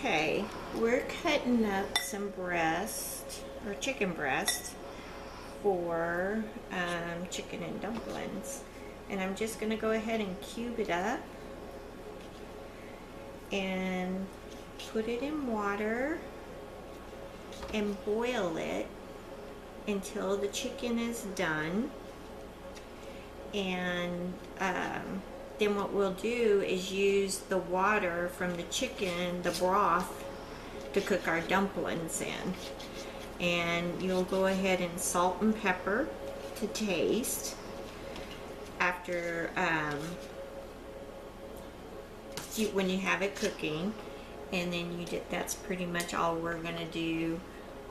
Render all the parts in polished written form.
Okay, we're cutting up some breast or chicken breast for chicken and dumplings, and I'm just going to go ahead and cube it up and put it in water and boil it until the chicken is done. And then what we'll do is use the water from the chicken, the broth, to cook our dumplings in. And you'll go ahead and salt and pepper to taste after when you have it cooking. And then that's pretty much all we're gonna do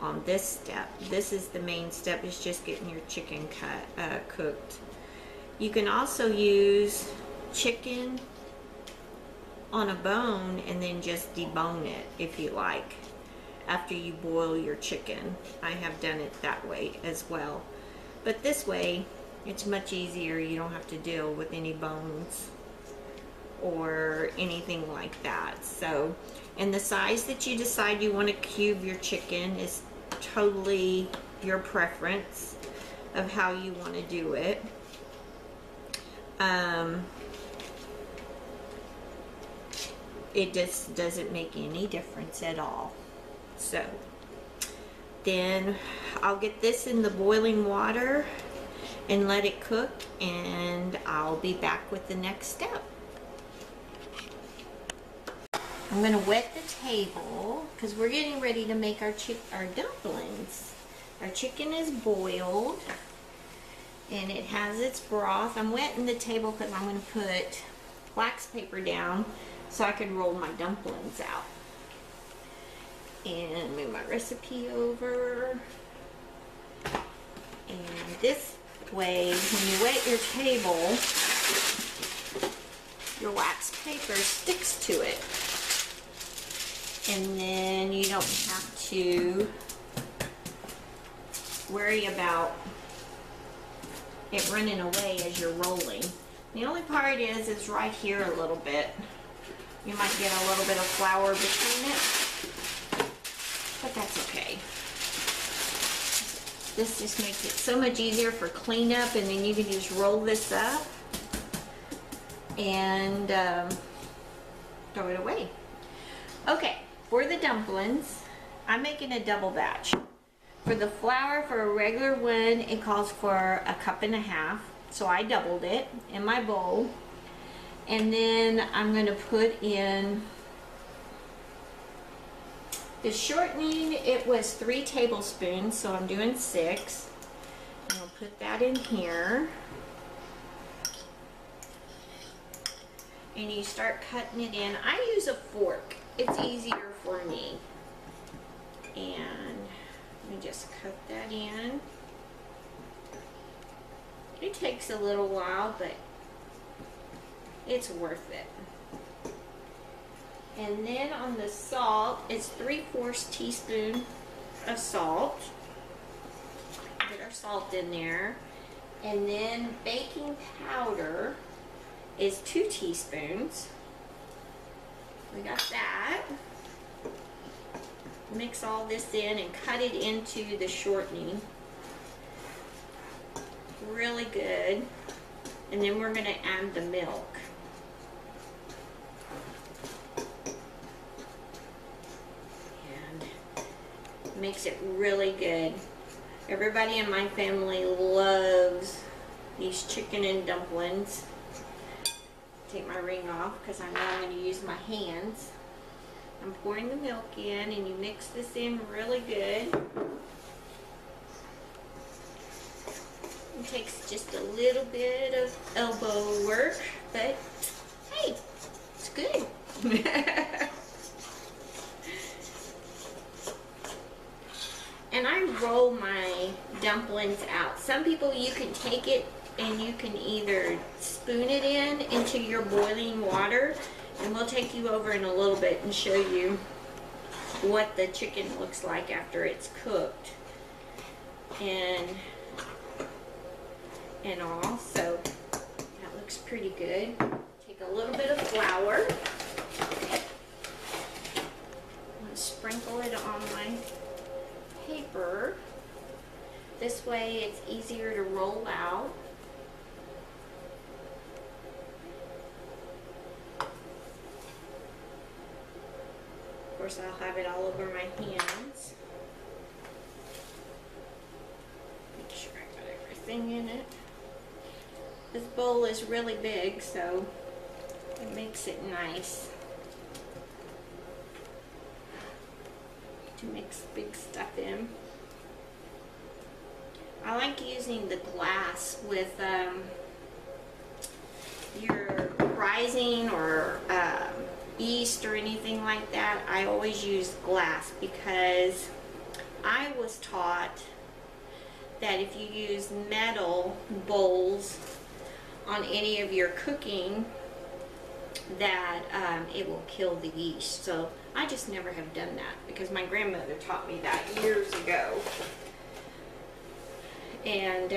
on this step. This is the main step, is just getting your chicken cooked. You can also use chicken on a bone and then just debone it if you like after you boil your chicken. I have done it that way as well, but this way it's much easier. You don't have to deal with any bones or anything like that. So, and the size that you decide you want to cube your chicken is totally your preference of how you want to do it. It just doesn't make any difference at all. So then I'll get this in the boiling water and let it cook, and I'll be back with the next step. I'm going to wet the table because we're getting ready to make our dumplings. Our chicken is boiled and it has its broth. I'm wetting the table because I'm going to put wax paper down so I can roll my dumplings out. And move my recipe over. And this way, when you wet your table, your wax paper sticks to it. And then you don't have to worry about it running away as you're rolling. The only part is right here a little bit. You might get a little bit of flour between it, but that's okay. This just makes it so much easier for cleanup, and then you can just roll this up and throw it away. Okay, for the dumplings, I'm making a double batch. For the flour, for a regular one, it calls for 1.5 cups, so I doubled it in my bowl. And then I'm going to put in the shortening. It was 3 tablespoons, so I'm doing 6. And I'll put that in here. And you start cutting it in. I use a fork. It's easier for me. And let me just cut that in. It takes a little while, but it's worth it. And then on the salt, it's 3/4 teaspoon of salt. Put our salt in there. And then baking powder is 2 teaspoons. We got that. Mix all this in and cut it into the shortening. Really good. And then we're going to add the milk. And makes it really good. Everybody in my family loves these chicken and dumplings. Take my ring off because I know I'm going to use my hands. I'm pouring the milk in, and you mix this in really good. It takes just a little bit of elbow work, but hey, it's good. And I roll my dumplings out. Some people, you can take it and you can either spoon it into your boiling water, and we'll take you over in a little bit and show you what the chicken looks like after it's cooked and all. So that looks pretty good. Take a little bit of flour sprinkle it on my paper. This way it's easier to roll out. Of course, I'll have it all over my hands. Make sure I got everything in it. This bowl is really big, so it makes it nice to mix big stuff in. I like using the glass with your rising or yeast or anything like that. I always use glass because I was taught that if you use metal bowls on any of your cooking, that it will kill the yeast. So I just never have done that because my grandmother taught me that years ago. And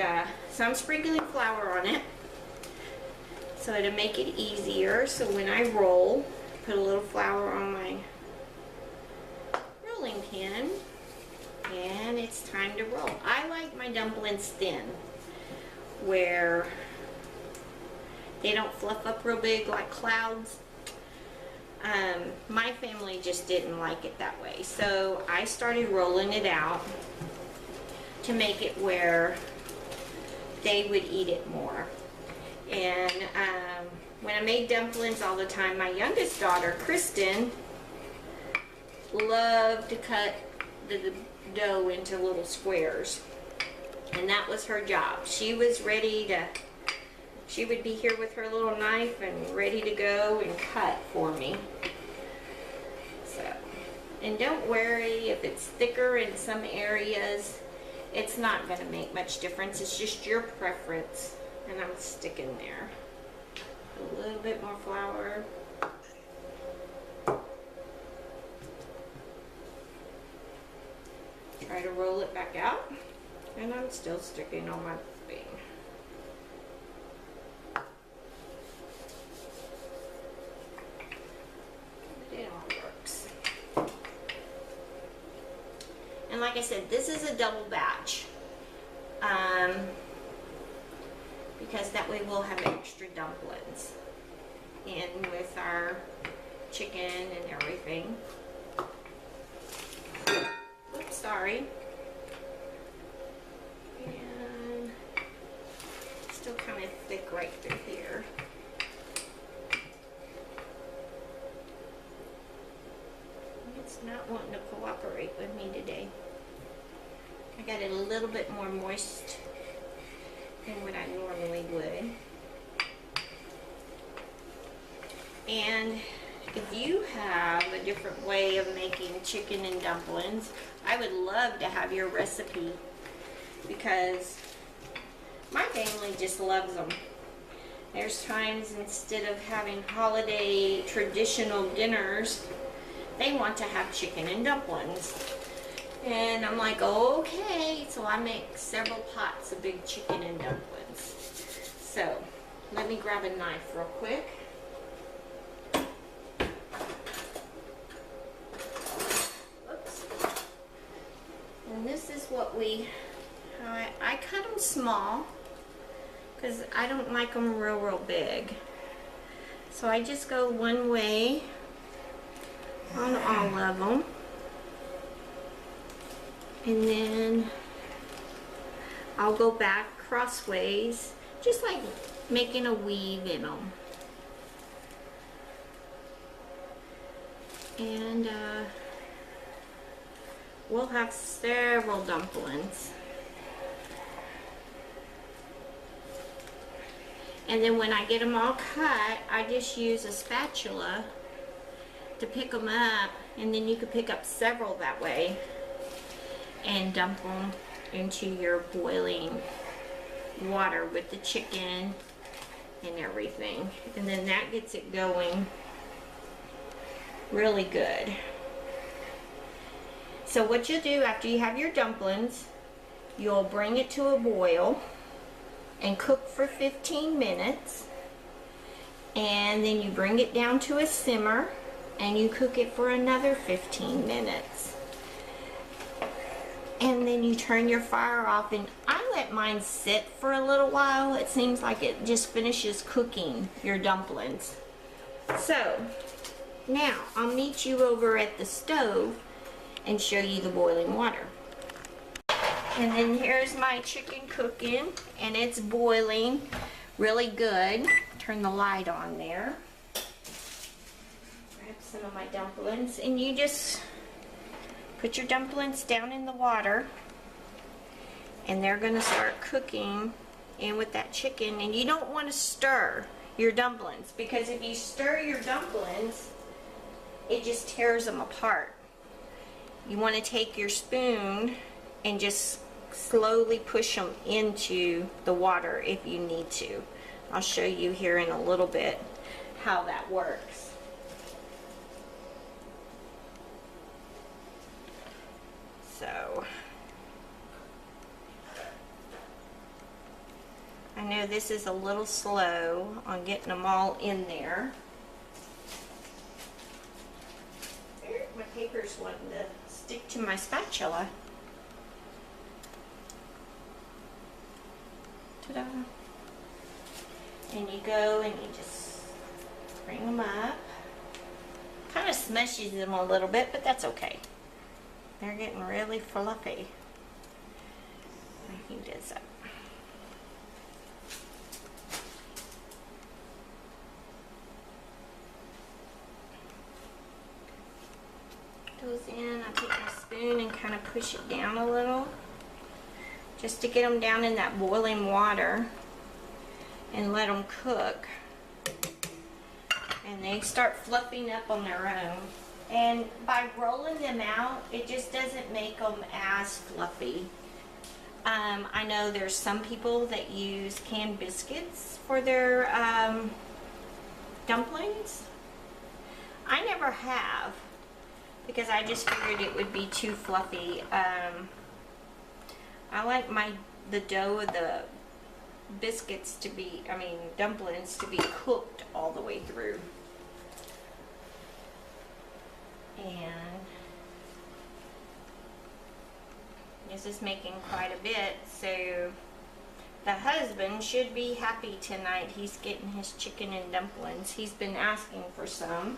so I'm sprinkling flour on it so to make it easier. So when I roll, put a little flour on my rolling pin, and it's time to roll. I like my dumplings thin, where they don't fluff up real big like clouds. My family just didn't like it that way, so I started rolling it out to make it where they would eat it more. And when I made dumplings all the time, my youngest daughter, Kristen, loved to cut the dough into little squares. And that was her job. She was ready to, she would be here with her little knife and ready to go and cut for me. So, and don't worry if it's thicker in some areas. It's not going to make much difference. It's just your preference. And I'm sticking there. A little bit more flour. Try to roll it back out. And I'm still sticking on my thing. It all works. And like I said, this is a double batch. Because that way we'll have extra dumplings in with our chicken and everything. Oops, sorry. And still kind of thick right through here. It's not wanting to cooperate with me today. I got it a little bit more moist than what I normally would. And if you have a different way of making chicken and dumplings, I would love to have your recipe, because my family just loves them. There's times instead of having holiday traditional dinners, they want to have chicken and dumplings. And I'm like, okay, so I make several pots of big chicken and dumplings. So, let me grab a knife real quick. Oops. And this is what I cut them small, because I don't like them real big. So I just go one way on all of them. And then I'll go back crossways, just like making a weave in them. And we'll have several dumplings. And then when I get them all cut, I just use a spatula to pick them up, and then you can pick up several that way and dump them into your boiling water with the chicken and everything. And then that gets it going really good. So what you'll do after you have your dumplings, you'll bring it to a boil and cook for 15 minutes. And then you bring it down to a simmer. and you cook it for another 15 minutes. And then you turn your fire off, and I let mine sit for a little while. It seems like it just finishes cooking your dumplings. So now I'll meet you over at the stove and show you the boiling water. And then here's my chicken cooking, and it's boiling really good. Turn the light on there. Grab some of my dumplings, and you just put your dumplings down in the water, and they're going to start cooking in with that chicken. And you don't want to stir your dumplings, because if you stir your dumplings, it just tears them apart. You want to take your spoon and just slowly push them into the water if you need to. I'll show you here in a little bit how that works. So I know this is a little slow on getting them all in there. My paper's wanting to stick to my spatula. Ta-da. And you go and you just bring them up. Kind of smushes them a little bit, but that's okay. They're getting really fluffy. He does that. Goes in, I take my spoon and kind of push it down a little, just to get them down in that boiling water and let them cook. And they start fluffing up on their own. And by rolling them out, it just doesn't make them as fluffy. I know there's some people that use canned biscuits for their dumplings. I never have, because I just figured it would be too fluffy. I like the dough of the biscuits to be, dumplings to be cooked all the way through. And this is making quite a bit, so the husband should be happy tonight. He's getting his chicken and dumplings. He's been asking for some.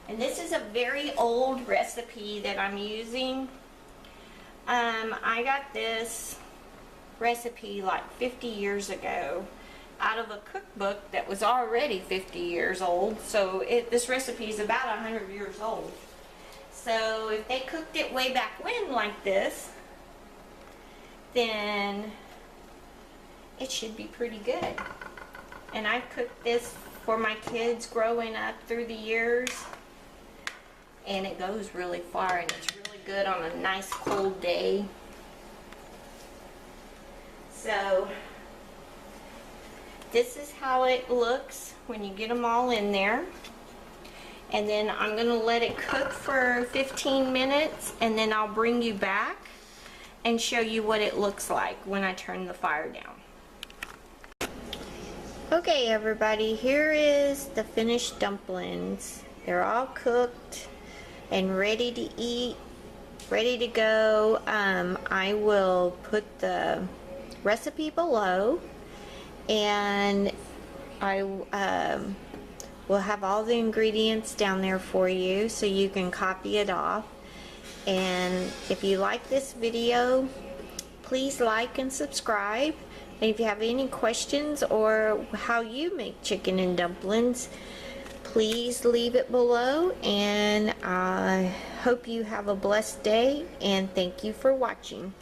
And this is a very old recipe that I'm using. I got this recipe like 50 years ago out of a cookbook that was already 50 years old. So this recipe is about 100 years old. So if they cooked it way back when like this, then it should be pretty good. And I've cooked this for my kids growing up through the years, and it goes really far, and it's really good on a nice cold day. So this is how it looks when you get them all in there. And then I'm going to let it cook for 15 minutes, and then I'll bring you back and show you what it looks like when I turn the fire down. Okay everybody, here is the finished dumplings. They're all cooked and ready to eat, ready to go. I will put the recipe below, and I we'll have all the ingredients down there for you so you can copy it off. And if you like this video, please like and subscribe. And if you have any questions or how you make chicken and dumplings, please leave it below. And I hope you have a blessed day, and thank you for watching.